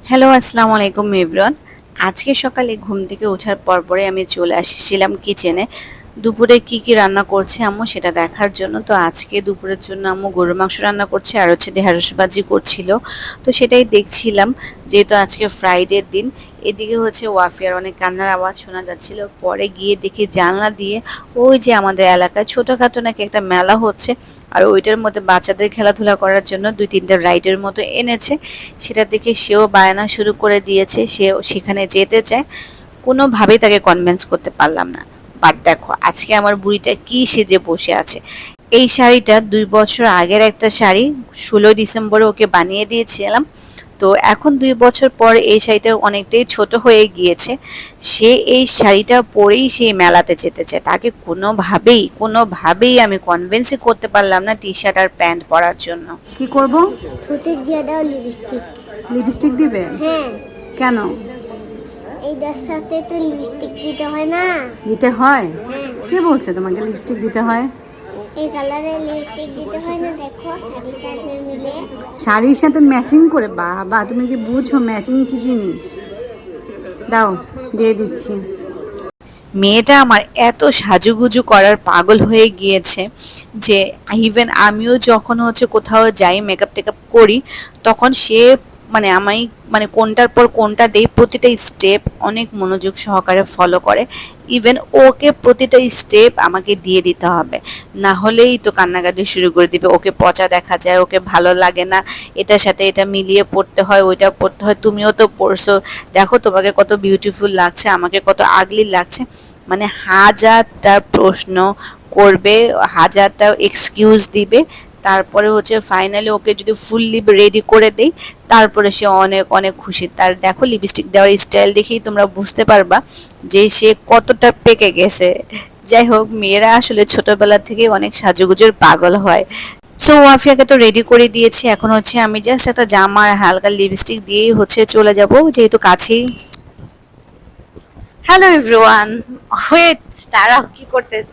Hello, আসসালামু আলাইকুম everyone. আজকে সকালে ঘুম থেকে ওঠার পরে আমি চলে আসছিলাম কিচেনে। দুপুরে কি রান্না করছে আম্মু সেটা দেখার জন্য। তো আজকে দুপুরের জন্য আম্মু গরুর মাংস রান্না করছে আর হচ্ছে ঢেঁড়স ভাজি করছিল। তো সেটাই দেখছিলাম, যেহেতু আজকে ফ্রাইডের দিন। এদিকে হচ্ছে ওয়াফিয়ার অনেক কান্নার আওয়াজ শোনা যাচ্ছিল। পরে গিয়ে দেখি জানলা দিয়ে ওই যে আমাদের এলাকায় ছোটখাটো নাকি একটা মেলা হচ্ছে, আর ওইটার মধ্যে বাচ্চাদের খেলাধুলা করার জন্য 2-3টা রাইডের মতো এনেছে। সেটা দেখে সেও বায়না শুরু করে দিয়েছে, সেও সেখানে যেতে চায়। কোনোভাবেই তাকে কনভিন্স করতে পারলাম না। বাট দেখো আজকে আমার বুড়িটা কি সেজে বসে আছে। এই শাড়িটা 2 বছর আগের একটা শাড়ি, 16 ডিসেম্বরে ওকে বানিয়ে দিয়েছিলাম। তো এখন 2 বছর পর এই শাড়িটা অনেকটাই ছোট হয়ে গিয়েছে। সে এই শাড়িটা পরেই সেই মেলাতে যেতে চায়। তাকে কোনোভাবেই আমি কনভিন্সই করতে পারলাম না টি শার্ট আর প্যান্ট পরার জন্য। কি করব? ঠোঁটে দিয়ে দাও লিপস্টিক। লিপস্টিক দিবে? হ্যাঁ, কেন এইটার সাথে তো লিপস্টিক দিতে হয় না? দিতে হয়? হ্যাঁ, কে বলছে তোমাকে লিপস্টিক দিতে হয়? এই কালারের লিপস্টিক দিতে হয় না, দেখো শাড়িটা মিলে। শাড়ির সাথে ম্যাচিং করে? বাবা, তুমি কি বুঝো ম্যাচিং কি জিনিস? দাও, দিয়ে দিচ্ছি। মেয়েটা আমার এত সাজুগুজু করার পাগল হয়ে গিয়েছে যে ইভেন আমিও যখন হচ্ছে কোথাও যাই মেকআপ টেকআপ করি, তখন সে আমায় কোনটার পর কোনটা দেই প্রতিটা স্টেপ অনেক মনোযোগ সহকারে ফলো করে। ইভেন ওকে প্রতিটা স্টেপ আমাকে দিয়ে দিতে হবে, না হলেই তো কান্নাকাটি শুরু করে দিবে। ওকে পচা দেখা যায়, ওকে ভালো লাগে না, এটার সাথে এটা মিলিয়ে পড়তে হয়, ওইটা পড়তে হয়, তুমিও তো পড়ছো, দেখো তোমাকে কত বিউটিফুল লাগছে, আমাকে কত আগলি লাগছে। হাজারটা প্রশ্ন করবে, হাজারটা এক্সকিউজ দিবে। তারপরে হচ্ছে ফাইনালি ওকে যদি ফুললি রেডি করে দেই, তারপরে সে অনেক অনেক খুশি। তার দেখো লিপস্টিক দেওয়ার স্টাইল দেখেই তোমরা বুঝতে পারবা যে সে কতটা পেকে গেছে। যাই হোক, মেয়েরা আসলে ছোটবেলা থেকে অনেক সাজুগুজুর পাগল হয়। সো ওয়াফিয়াকে তো রেডি করে দিয়েছি, এখন হচ্ছে আমি জাস্ট একটা জামা আর হালকা লিপস্টিক দিয়েই হচ্ছে চলে যাব, যেহেতু কাছেই। হ্যালো এভরিওয়ান, ওয়েট, তারা কি করতেছ?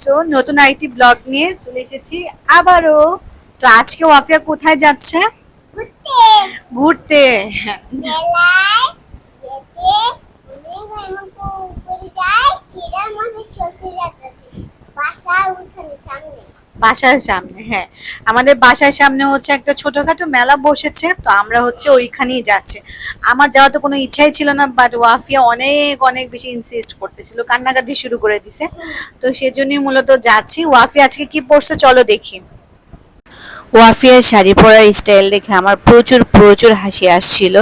সো নতুন আইটি ব্লগ নিয়ে চলে এসেছি আবারও। তো আজকে ওয়াফিয়া কোথায় যাচ্ছে? ঘুরতে ঘুরতে। মেলায় যেতে অনেক উপরে যায়, চিড়ার মধ্যে চলতে যাচ্ছে বাসার উঠানে সামনে। বাসার সামনে, হ্যাঁ, আমাদের বাসার সামনে হচ্ছে একটা ছোটখাটো মেলা বসেছে, তো আমরা হচ্ছে ওইখানেই যাচ্ছি। আমার যাওয়ার তো কোনো ইচ্ছাই ছিল না, বাট ওয়াফিয়া অনেক অনেক বেশি ইনসিস্ট করতেছিল, কান্নাকাটি শুরু করে দিছে। তো সেজন্যই মূলত যাচ্ছি। ওয়াফিয়া আজকে কি পরছে চলো দেখি। ওয়াফিয়ার শাড়ি পরার স্টাইল দেখে আমার প্রচুর প্রচুর হাসি আসছিল।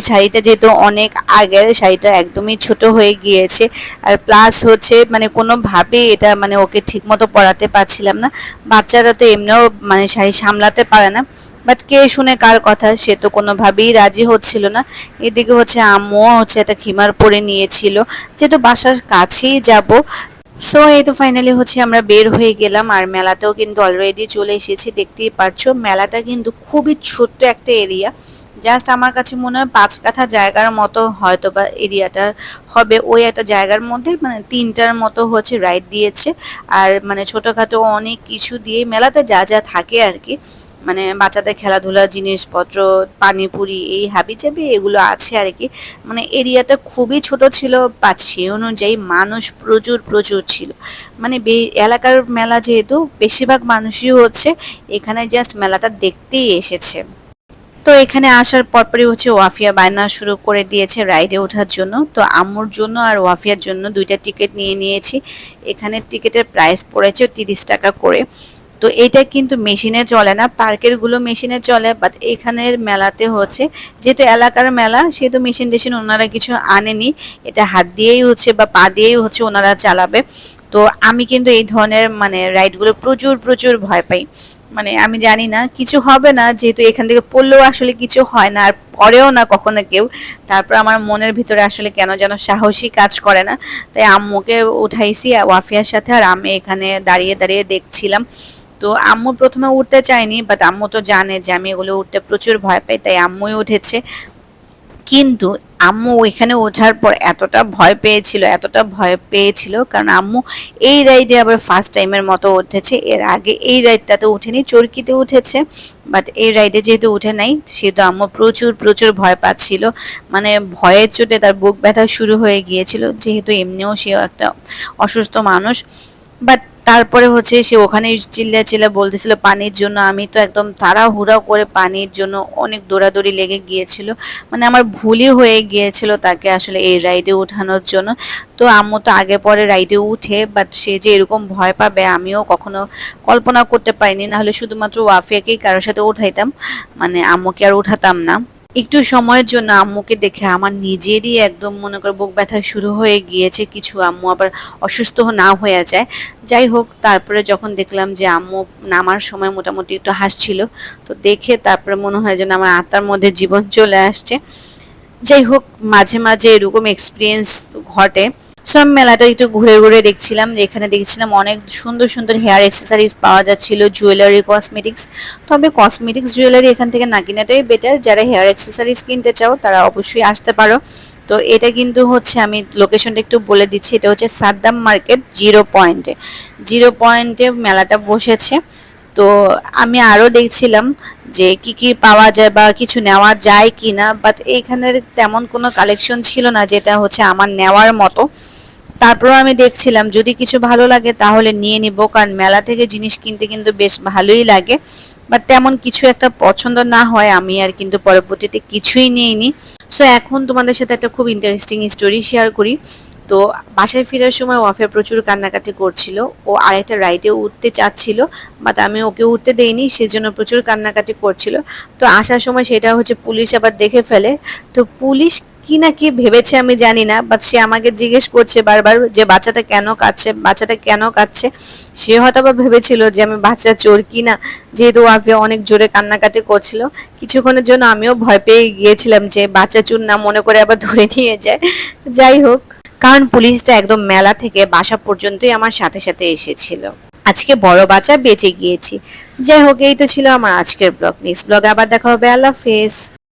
শাড়িটা যেহেতু অনেক আগের, শাড়িটা একদমই ছোট হয়ে গিয়েছে। আর প্লাস হচ্ছে কোনোভাবেই এটা ওকে ঠিক মতো পরাতে পারছিলাম না। বাচ্চারা তো এমনিও শাড়ি সামলাতে পারে না। বাট কে শুনে কার কথা, সে তো কোনোভাবেই রাজি হচ্ছিল না। এদিকে হচ্ছে আম্মুও হচ্ছে একটা খিমার পরে নিয়েছিল, যেহেতু বাসার কাছেই যাব। সো এই তো ফাইনালি হচ্ছে আমরা বের হয়ে গেলাম, আর মেলাতেও কিন্তু অলরেডি চলে এসেছি। দেখতেই পারছো মেলাটা কিন্তু খুবই ছোট্ট একটা এরিয়া। জাস্ট আমার কাছে মনে হয় 5 কাঠা জায়গার মতো হয়তো বা এরিয়াটার হবে। ওই একটা জায়গার মধ্যে 3টার মতো হচ্ছে রাইড দিয়েছে। আর ছোটখাটো অনেক কিছু দিয়ে মেলাতে যা যা থাকে আর কি, বাচ্চাদের খেলাধুলার জিনিসপত্র, পানিপুরি, এই হাবিজাবি এগুলো আছে আর কি। এরিয়াটা খুবই ছোট ছিল, বাট সেই অনুযায়ী মানুষ প্রচুর প্রচুর ছিল। এলাকার মেলা যেহেতু, বেশিরভাগ মানুষই হচ্ছে এখানে জাস্ট মেলাটা দেখতেই এসেছে। তো এখানে আসার পরপরই হচ্ছে ওয়াফিয়া বায়না শুরু করে দিয়েছে রাইডে ওঠার জন্য। তো আম্মুর জন্য আর ওয়াফিয়ার জন্য 2টা টিকিট নিয়ে নিয়েছি। এখানে টিকিটের প্রাইস পড়েছে 30 টাকা করে। তো এটা কিন্তু মেশিনে চলে না, পার্কের গুলো মেশিনে চলে, বাট এখানের মেলাতে হচ্ছে যেহেতু এলাকার মেলা, সেহেতু মেশিন টেশিন ওনারা কিছু আনেনি। এটা হাত দিয়েই হচ্ছে বা পা দিয়েই হচ্ছে ওনারা চালাবে। তো আমি কিন্তু এই ধরনের রাইডগুলো প্রচুর প্রচুর ভয় পাই। আমি জানি না কিছু হবে না, যেহেতু এখান থেকে পড়লেও আসলে কিছু হয় না, আর পড়েও না কখনো কেউ। তারপর আমার মনের ভিতরে আসলে কেন যেন সাহসী কাজ করে না। তাই আম্মুকে উঠাইছি ওয়াফিয়ার সাথে, আর আমি এখানে দাঁড়িয়ে দাঁড়িয়ে দেখছিলাম। তো আম্মু প্রথমে উঠতে চায়নি, বাট আম্মু তো জানে যে আমি এগুলো উঠতে প্রচুর ভয় পাই, তাই আম্মুই উঠেছে। কিন্তু আম্মু ওইখানে ওঠার পর এতটা ভয় পেয়েছিল, কারণ আম্মু এই রাইডে আবার ফার্স্ট টাইমের মতো উঠেছে। এর আগে এই রাইডটাতে উঠেনি, চরকিতে উঠেছে, বাট এই রাইডে যেহেতু উঠে নাই সেহেতু আম্মু প্রচুর প্রচুর ভয় পাচ্ছিল। মানে ভয়ের চোটে তার বুক ব্যথা শুরু হয়ে গিয়েছিল, যেহেতু এমনিও সে একটা অসুস্থ মানুষ। বাট তারপরে হচ্ছে সে ওখানে চিল্লা বলতেছিল পানির জন্য। আমি তো একদম তাড়াহুড়া করে পানির জন্য অনেক দৌড়াদৌড়ি লেগে গিয়েছিল। মানে আমার ভুলই হয়ে গিয়েছিল তাকে আসলে এই রাইডে ওঠানোর জন্য। তো আম্মু তো আগে পরে রাইডে উঠে, বাট সে যে এরকম ভয় পাবে আমিও কখনো কল্পনা করতে পারিনি। না হলে শুধুমাত্র ওয়াফিয়াকেই কারোর সাথে উঠাইতাম, মানে আম্মুকে আর উঠাতাম না। একটু সময়ের জন্য আম্মুকে দেখে আমার নিজেরই একদম মনে কর বুক ব্যথা শুরু হয়ে গিয়েছে, কিছু আম্মু আবার অসুস্থ না হয়ে যায়। যাই হোক, তারপরে যখন দেখলাম যে আম্মু নামার সময় মোটামুটি একটু হাসছিল, তো দেখে তারপরে মনে হয় যেন আমার আত্মার মধ্যে জীবন চলে আসছে। যাই হোক, মাঝে মাঝে এরকম এক্সপিরিয়েন্স ঘটে। সব মেলাটা একটু ঘুরে ঘুরে দেখছিলাম, এখানে দেখছিলাম অনেক সুন্দর সুন্দর হেয়ার অ্যাক্সেসরিজ পাওয়া যাচ্ছিল, জুয়েলারি, কসমেটিক্স। তবে কসমেটিক্স জুয়েলারি এখান থেকে না কিনাটাই বেটার। যারা হেয়ার অ্যাক্সেসরিজ কিনতে চাও তারা অবশ্যই আসতে পারো। তো এটা কিন্তু হচ্ছে, আমি লোকেশনটা একটু বলে দিচ্ছি, এটা হচ্ছে সাদ্দাম মার্কেট 0 পয়েন্টে মেলাটা বসেছে। তো আমি আরো দেখছিলাম যে কি কি পাওয়া যায় বা কিছু নেওয়া যায় কিনা, বাট এইখানের তেমন কোনো কালেকশন ছিল না যেটা হচ্ছে আমার নেওয়ার মতো। তারপর আমি দেখছিলাম যদি কিছু ভালো লাগে তাহলে নিয়ে নিব, কারণ মেলা থেকে জিনিস কিনতে কিন্তু বেশ ভালোই লাগে। বাট তেমন কিছু একটা পছন্দ না হয় আমি আর কিন্তু পরবর্তীতে কিছুই নিইনি। সো এখন তোমাদের সাথে একটা খুব ইন্টারেস্টিং স্টোরি শেয়ার করি। তো বাসায় ফেরার সময় ওয়াফিয়া প্রচুর কান্নাকাটি করছিল, ও আরেকটা রাইডে উঠতে চাচ্ছিল, বাট আমি ওকে উঠতে দেইনি, সেজন্য প্রচুর কান্নাকাটি করছিল। তো আসার সময় সেটা হচ্ছে পুলিশ আবার দেখে ফেলে। তো পুলিশ কি না কি ভেবেছে আমি জানি না, বাট সে আমাকে জিজ্ঞেস করছে বারবার যে বাচ্চাটা কেন কাঁদছে, বাচ্চাটা কেন কাঁদছে। সে হয়তো বা ভেবেছিল যে আমি বাচ্চা চোর কি না, যেহেতু ওয়াফিয়া অনেক জোরে কান্নাকাটি করছিল। কিছুক্ষণের জন্য আমিও ভয় পেয়ে গিয়েছিলাম যে বাচ্চা চোর না মনে করে আবার ধরে নিয়ে যায়। যাই হোক, কারণ পুলিশটা একদম মেলা থেকে বাসা পর্যন্তই আমার সাথে সাথে এসেছিল। আজকে বড় বাচ্চা বেঁচে গিয়েছি। যাই হোক, এই তো ছিল আমার আজকের ব্লগ। নেক্সট ব্লগে আবার দেখা হবে। আল্লাহ হাফেজ।